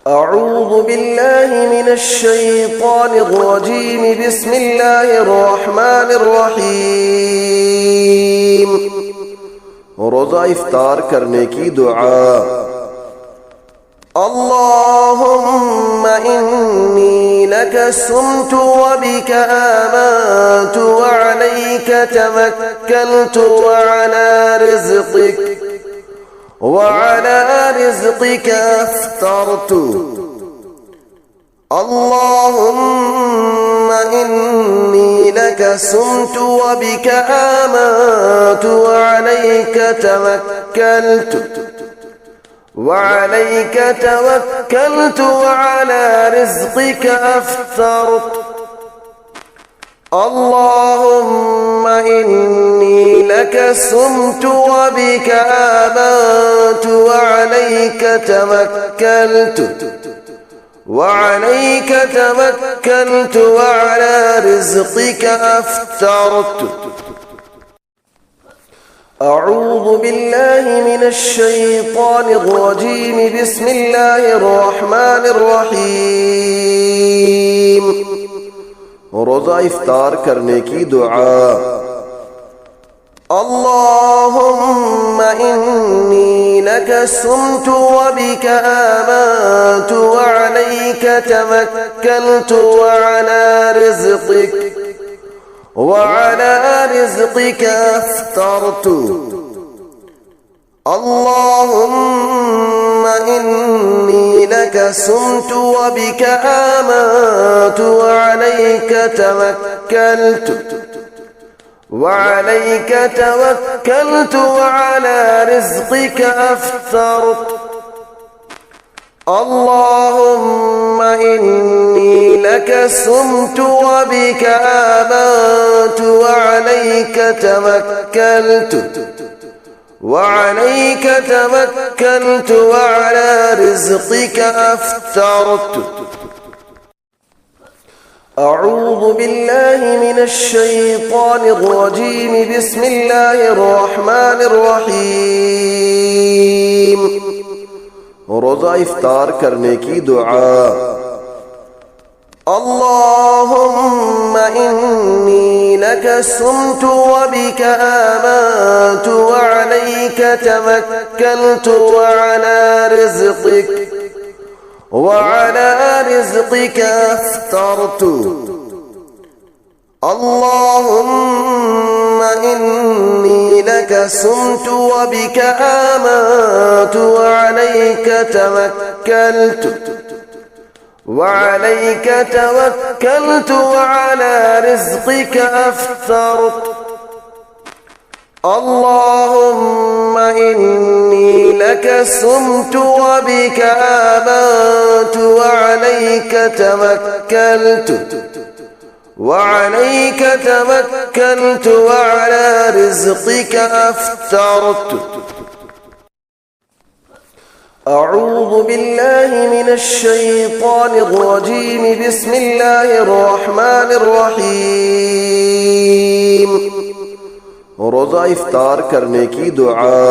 أعوذ بالله من الشيطان الرجيم. بسم الله الرحمن الرحيم. रोज़ा इफ्तार करने की दुआ। अल्लाहुम्मा इन्नी लका सुम्तु व बिका आमनतु व अलैका तवक्कलतु व अला रिज़्क़िका अफ़्तरतु। अल्लाहुम्मा इन्नी लका सुम्तु व बिका आमनतु व अलैका तवक्कलतु وعلى رزقك أفطرت। اللهم إني لك صمت وبك آمنت وعليك توكلت وعلى رزقك أفطرت. أعوذ بالله من الشيطان الرجيم. بسم الله الرحمن الرحيم. रोज़ा इफ्तार करने की दुआ। अल्लाहुम्मा इन्नी लका सुम्तु व बिका आमनतु व अलैका तवक्कलतु وعلى رزقك أفطرت. اللهم إني لك صمت وبك آمنت وعليك توكلت وعلى رزقك أفطرت. اللهم إني لك صمت وبك آمنت وعليك توكلت وعلى رزقك أفطرت. أعوذ بالله من الشيطان الرجيم. بسم الله الرحمن الرحيم. रोज़ा इफ्तार करने की दुआ। अल्लाहुम्मा इन्नी लका सुम्तु व बिका आमनतु व अलैका तवक्कलतु वअला रिज़्क़िका अफ़्तरतु। اللهم إني لك صمت وبك آمنت وعليك توكلت وعلى رزقك أفطرت. اللهم إني لك صمت وبك آمنت وعليك توكلت وعلى رزقك أفطرت. أعوذ بالله من الشيطان الرجيم. بسم الله الرحمن الرحيم. रोज़ा इफ्तार करने की दुआ।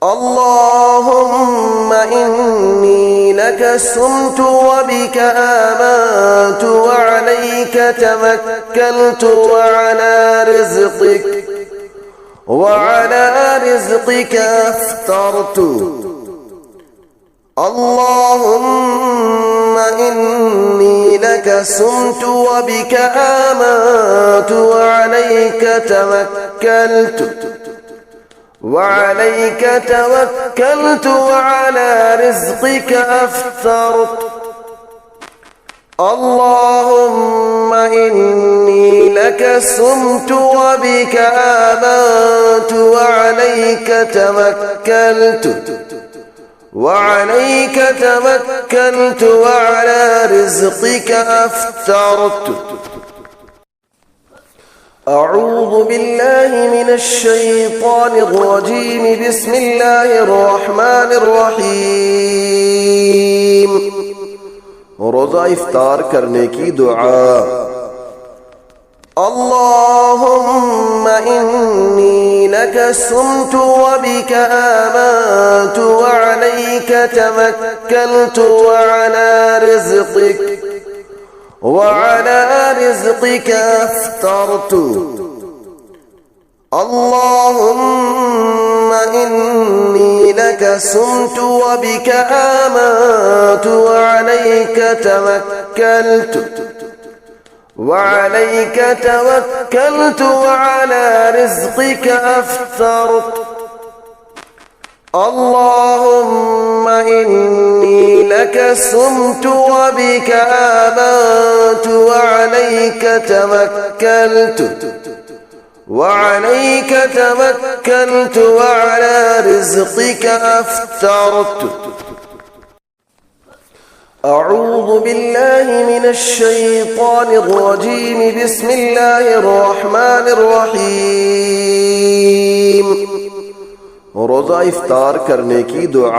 اللهم إني لك صمت وبك آمنت وعليك توكلت وعلى رزقك أفطرت. اللهم إني لك صمت وبك آمنت وعليك توكلت وعلى رزقك أفطرت. اللهم إني لك صمت وبك آمنت وعليك توكلت وعلى رزقك أفطرت. أعوذ بالله من الشيطان الرجيم. بسم الله الرحمن الرحيم. रोज़ा इफ्तार करने की दुआ। اللهم إني لك صمت وبك آمنت وعليك توكلت وعلى رزقك أفطرت اللهم إني لك سمت وبك آمنت وعليك توكلت وعلى رزقك أفطرت اللهم إني لك سمت وبك آمنت وعليك توكلت وعلى رزقك أفطرت أعوذ بالله من الشيطان الرجيم بسم الله الرحمن الرحيم रोज़ा इफ्तार करने की दुआ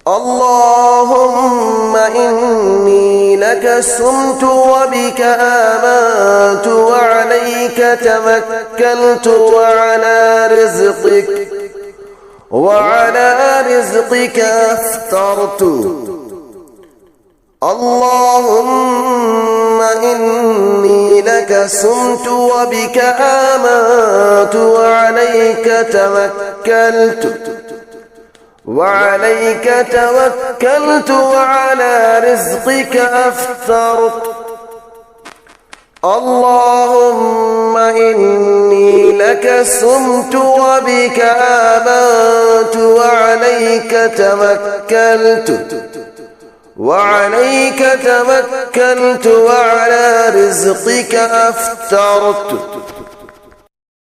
اللهم إني لك سمت وبك آمنت وعليك توكلت وعلى رزقك أفطرت اللهم إني لك سمت وبك آمنت وعليك توكلت وعلى رزقك أفطرت اللهم إني لك سمت وبك آمنت وعليك توكلت وعلى رزقك أفطرت